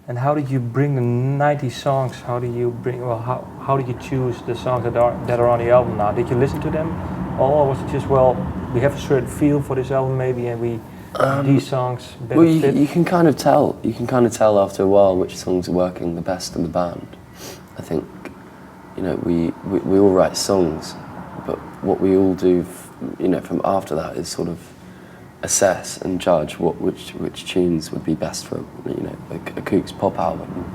And how did you bring the 90 songs? How do you bring? Well, how did you choose the songs that are on the album now? Did you listen to them all, or was it just, well, we have a certain feel for this album maybe, and we these songs better well, fit? you can kind of tell. You can kind of tell after a while which songs are working the best in the band. I think, you know, we all write songs, but what we all do, you know, from after that is sort of assess and judge which tunes would be best for, you know, a Kooks pop album.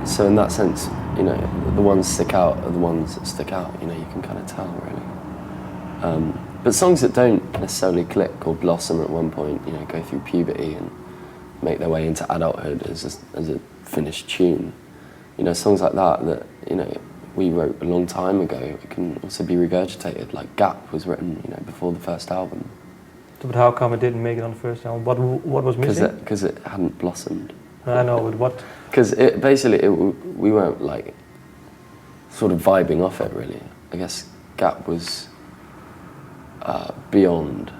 So in that sense, you know, the ones stick out are the ones that stick out. You know, you can kind of tell really. But songs that don't necessarily click or blossom at one point, you know, go through puberty and make their way into adulthood as a finished tune. You know, songs like that, you know, we wrote a long time ago, it can also be regurgitated. Like Gap was written, you know, before the first album. But how come it didn't make it on the first album? What was missing? Because it hadn't blossomed. I know, but what? Because we weren't like sort of vibing off it really. I guess Gap was beyond,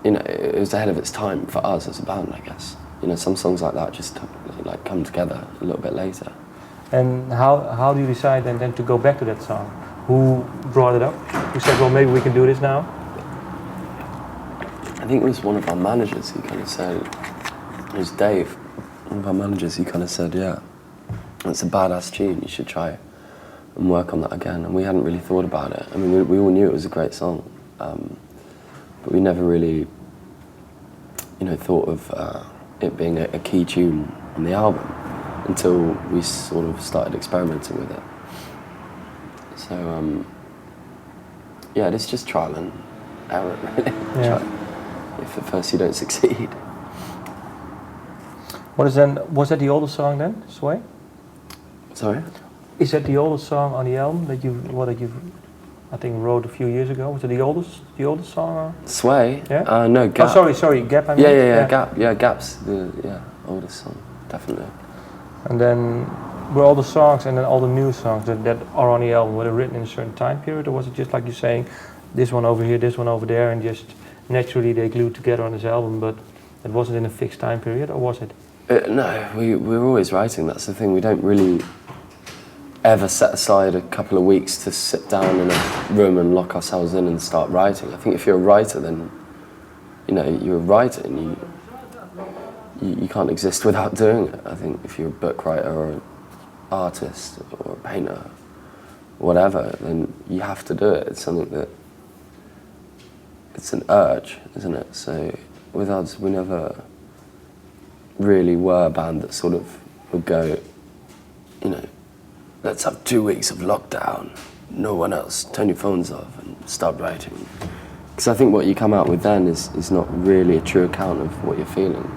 you know, it was ahead of its time for us as a band, I guess. You know, some songs like that just like come together a little bit later. And how do you decide then to go back to that song? Who brought it up? Who said, well, maybe we can do this now? I think it was one of our managers who kind of said, it was Dave, one of our managers who kind of said, yeah, it's a badass tune, you should try it and work on that again. And we hadn't really thought about it. I mean, we all knew it was a great song, but we never really, you know, thought of it being a key tune on the album until we sort of started experimenting with it. So, yeah, it's just trial and error, really. Yeah. If at first you don't succeed. Was that the oldest song then, Sway? Sorry? Is that the oldest song on the album that you I think wrote a few years ago? Was it the oldest song? Or? Sway? Yeah? No, Gap. Oh, sorry, Gap. I mean. Yeah, Gap. Yeah, Gap's the oldest song, definitely. And then were all the songs and then all the new songs that are on the album, were they written in a certain time period, or was it just like you're saying, this one over here, this one over there, and just naturally they glued together on this album, but it wasn't in a fixed time period, or was it? No, we're always writing, that's the thing. We don't really ever set aside a couple of weeks to sit down in a room and lock ourselves in and start writing. I think if you're a writer, then, you know, you're a writer and you can't exist without doing it. I think if you're a book writer or an artist or a painter, whatever, then you have to do it. It's something that, it's an urge, isn't it? So with us, we never really were a band that sort of would go, you know, let's have 2 weeks of lockdown, no one else, turn your phones off and start writing. Because I think what you come out with then is not really a true account of what you're feeling,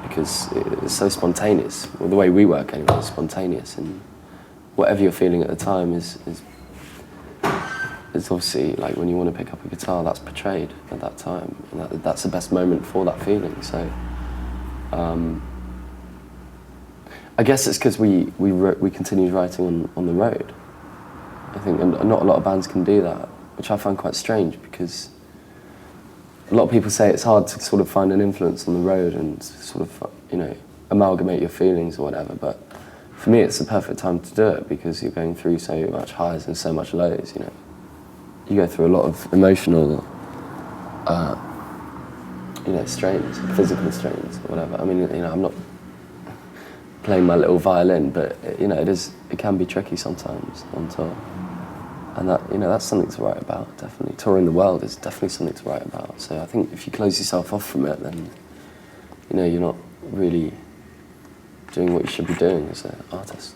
because it's so spontaneous. Well, the way we work anyway is spontaneous, and whatever you're feeling at the time is obviously, like when you want to pick up a guitar, that's portrayed at that time, and that's the best moment for that feeling. So I guess it's because we continued writing on the road. I think, and not a lot of bands can do that, which I find quite strange, because a lot of people say it's hard to sort of find an influence on the road and sort of, you know, amalgamate your feelings or whatever, but for me it's the perfect time to do it, because you're going through so much highs and so much lows, you know. You go through a lot of emotional, you know, strains, physical strains, or whatever. I mean, you know, I'm not playing my little violin, but you know, it can be tricky sometimes on tour, and that, you know, that's something to write about. Definitely, touring the world is definitely something to write about. So I think if you close yourself off from it, then, you know, you're not really doing what you should be doing as an artist.